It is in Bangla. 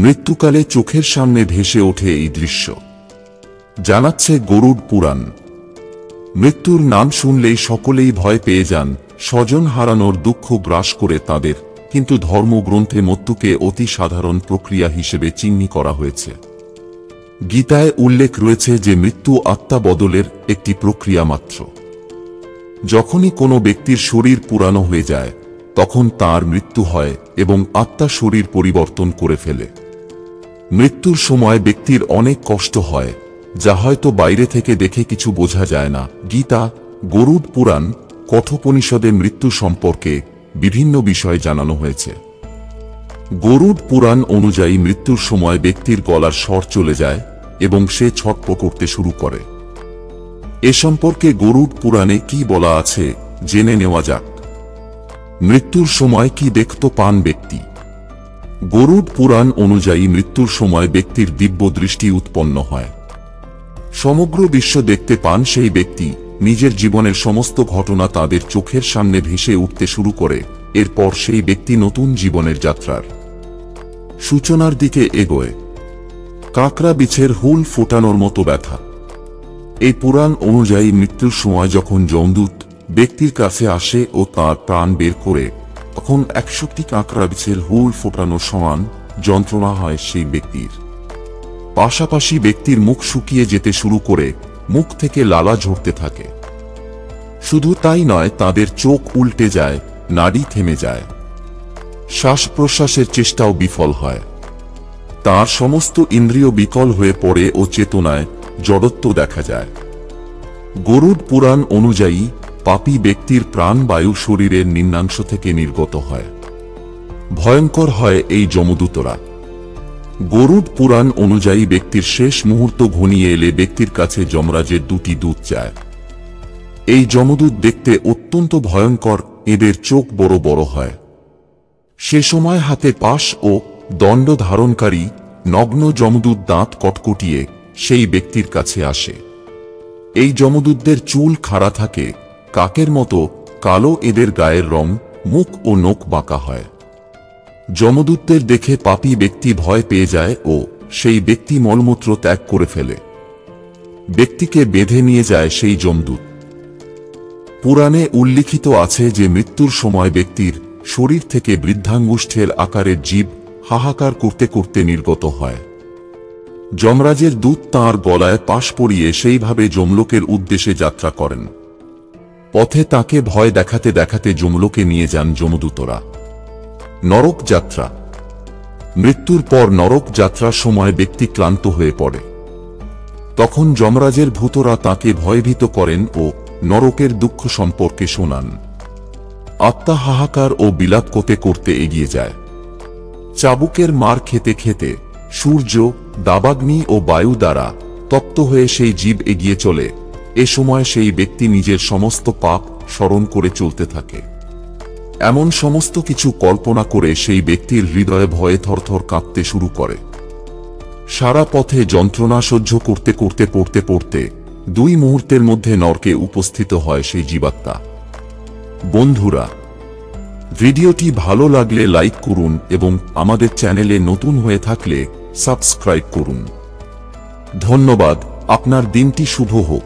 মৃত্যুকালে চোখের সামনে ভেসে ওঠে এই দৃশ্য। জানাচ্ছে গরুড় পুরাণ। মৃত্যুর নাম শুনলেই সকলেই ভয় পেয়ে যান, স্বজন হারানোর দুঃখ গ্রাস করে তাদের, কিন্তু ধর্মগ্রন্থে মৃত্যুকে অতি সাধারণ প্রক্রিয়া হিসেবে চিহ্নিত করা হয়েছে। গীতায় উল্লেখ রয়েছে যে মৃত্যু আত্মা বদলের একটি প্রক্রিয়া মাত্র। যখনই কোনো ব্যক্তির শরীর পুরানো হয়ে যায় তখন তার মৃত্যু হয় এবং আত্মা শরীর পরিবর্তন করে ফেলে। মৃত্যুর সময় ব্যক্তির অনেক কষ্ট হয়, যা হয়তো বাইরে থেকে দেখে কিছু বোঝা যায় না। গীতা, গরুড় পুরাণ, কঠোপনিষদে মৃত্যু সম্পর্কে বিভিন্ন বিষয় জানানো হয়েছে। গরুড় পুরাণ অনুযায়ী মৃত্যুর সময় ব্যক্তির গলার স্বর চলে যায় এবং সে ছটফট করতে শুরু করে। এ সম্পর্কে গরুড় পুরাণে কি বলা আছে জেনে নেওয়া যাক। মৃত্যুর সময় কি দেখতে পান ব্যক্তি? গরুড় পুরাণ অনুযায়ী মৃত্যুর সময় ব্যক্তির দিব্য দৃষ্টি উৎপন্ন হয়। সমগ্র বিশ্ব দেখতে পান সেই ব্যক্তি, নিজের জীবনের সমস্ত ঘটনা তাদের চোখের সামনে ভেসে উঠতে শুরু করে। এরপর সেই ব্যক্তি নতুন জীবনের যাত্রার সূচনার দিকে এগোয়। কাঁকড়া বিছের হুল ফোটানোর মতো ব্যথা। এই পুরাণ অনুযায়ী মৃত্যুর সময় যখন যমদূত ব্যক্তির কাছে আসে ও তার প্রাণ বের করে, তখন 100টি কাঁকড়া বিছের হুল ফোটানোর সমান যন্ত্রণা হয় সেই ব্যক্তির। পাশাপাশি ব্যক্তির মুখ শুকিয়ে যেতে শুরু করে, মুখ থেকে লালা ঝরতে থাকে। শুধু তাই নয়, তাদের চোখ উল্টে যায়, নাড়ি থেমে যায়, শ্বাস প্রশ্বাসের চেষ্টাও বিফল হয়। তার সমস্ত ইন্দ্রিয় বিকল হয়ে পড়ে ও চেতনায় জড়ত্ব দেখা যায়। গরুড় পুরাণ অনুযায়ী পাপী ব্যক্তির প্রাণবায়ু শরীরের নিম্নাংশ থেকে নির্গত হয়। ভয়ঙ্কর হয় এই যমদূতরা। গরুড় পুরাণ অনুযায়ী ব্যক্তির শেষ মুহূর্ত ঘনিয়ে এলে ব্যক্তির কাছে যমরাজের 2টি দূত যায়। এই যমদূত দেখতে অত্যন্ত ভয়ঙ্কর, এদের চোখ বড় বড় হয়। সে সময় হাতে পাশ ও দণ্ড ধারণকারী নগ্ন যমদূত দাঁত কটকটিয়ে সেই ব্যক্তির কাছে আসে। এই যমদূতদের চুল খাড়া থাকে, কাকের মতো কালো এদের গায়ের রং, মুখ ও নখ বাঁকা হয়। যমদূতদের দেখে পাপী ব্যক্তি ভয় পেয়ে যায় ও সেই ব্যক্তি মলমূত্র ত্যাগ করে ফেলে। ব্যক্তিকে বেঁধে নিয়ে যায় সেই যমদূত। পুরাণে উল্লিখিত আছে যে মৃত্যুর সময় ব্যক্তির শরীর থেকে বৃদ্ধাঙ্গুষ্ঠের আকারের জীব হাহাকার করতে করতে নির্গত হয়। যমরাজের দূত তাঁর গলায় পাশ পরিয়ে সেইভাবে যমলোকের উদ্দেশ্যে যাত্রা করেন। পথে তাকে ভয় দেখাতে দেখাতে যমলোকে নিয়ে যান যমদূতরা। নরক যাত্রা। মৃত্যুর পর নরক যাত্রার সময় ব্যক্তি ক্লান্ত হয়ে পড়ে। তখন যমরাজের ভূতরা তাকে ভয়ভীত করেন ও নরকের দুঃখ সম্পর্কে শোনান। আত্মা হাহাকার ও বিলাপ করতে করতে এগিয়ে যায়। চাবুকের মার খেতে খেতে সূর্য, দাবাগ্নি ও বায়ু দ্বারা তপ্ত হয়ে সেই জীব এগিয়ে চলে। এ সময় সেই ব্যক্তি নিজের সমস্ত পাপ স্মরণ করে চলতে থাকে। এমন সমস্ত কিছু কল্পনা করে সেই ব্যক্তির হৃদয়ে ভয়ে থরথর কাঁপতে শুরু করে। সারা পথে যন্ত্রণা সহ্য করতে করতে পড়তে পড়তে 2 মুহূর্তের মধ্যে নরকে উপস্থিত হয় সেই জীবাত্মা। বন্ধুরা, ভিডিওটি ভালো লাগলে লাইক করুন এবং আমাদের চ্যানেলে নতুন হয়ে থাকলে সাবস্ক্রাইব করুন। ধন্যবাদ। আপনার দিনটি শুভ হোক।